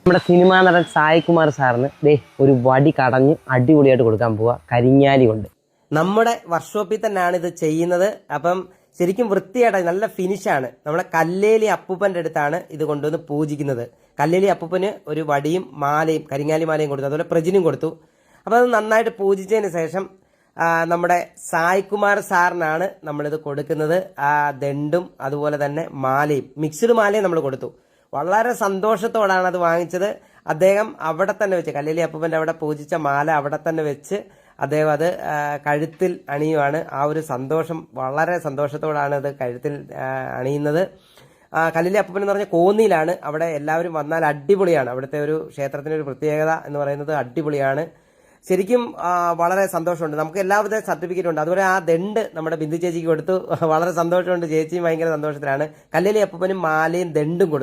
നമ്മുടെ സിനിമാ നടൻ സായികുമാർ സാറിന് ഒരു വടി കടഞ്ഞ് അടിപൊളിയായിട്ട് കൊടുക്കാൻ പോവുക കരിങ്ങാലി കൊണ്ട്. നമ്മുടെ വർക്ക്ഷോപ്പിൽ തന്നെയാണ് ഇത് ചെയ്യുന്നത്. അപ്പം ശരിക്കും വൃത്തിയായിട്ട് നല്ല ഫിനിഷാണ്. നമ്മുടെ കല്ലേലി അപ്പൂപ്പൻ്റെ അടുത്താണ് ഇത് കൊണ്ടുവന്ന് പൂജിക്കുന്നത്. കല്ലേലി അപ്പൂപ്പന് ഒരു വടിയും മാലയും കരിങ്ങാലി മാലയും കൊടുത്തു, അതുപോലെ പ്രജിനും കൊടുത്തു. അപ്പോൾ അത് നന്നായിട്ട് പൂജിച്ചതിന് ശേഷം നമ്മുടെ സായികുമാർ സാറിനാണ് നമ്മളിത് കൊടുക്കുന്നത്. ആ ദണ്ടും അതുപോലെ തന്നെ മാലയും, മിക്സ്ഡ് മാലയും നമ്മൾ കൊടുത്തു. വളരെ സന്തോഷത്തോടാണ് അത് വാങ്ങിച്ചത്. അദ്ദേഹം അവിടെ തന്നെ വെച്ച്, കല്ലേലി അപ്പൂപ്പൻ്റെ അവിടെ പൂജിച്ച മാല അവിടെ തന്നെ വെച്ച് അദ്ദേഹം അത് കഴുത്തിൽ അണിയുവാണ്. ആ ഒരു സന്തോഷം, വളരെ സന്തോഷത്തോടാണ് അത് കഴുത്തിൽ അണിയുന്നത്. കല്ലേലി അപ്പൂപ്പൻ എന്ന് പറഞ്ഞാൽ കോന്നിയിലാണ്. അവിടെ എല്ലാവരും വന്നാൽ അടിപൊളിയാണ്. അവിടുത്തെ ഒരു ക്ഷേത്രത്തിൻ്റെ ഒരു പ്രത്യേകത എന്ന് പറയുന്നത് അടിപൊളിയാണ്. ശരിക്കും വളരെ സന്തോഷമുണ്ട്. നമുക്ക് എല്ലാവിധ സർട്ടിഫിക്കറ്റ് ഉണ്ട്. അതുപോലെ ആ ദണ്ട് നമ്മുടെ ബിന്ദു ചേച്ചിക്ക് കൊടുത്തു. വളരെ സന്തോഷമുണ്ട്. ചേച്ചിയും ഭയങ്കര സന്തോഷത്തിലാണ്. കല്ലേലി അപ്പൂപ്പനും മാലയും ദണ്ടും കൊടുത്തു.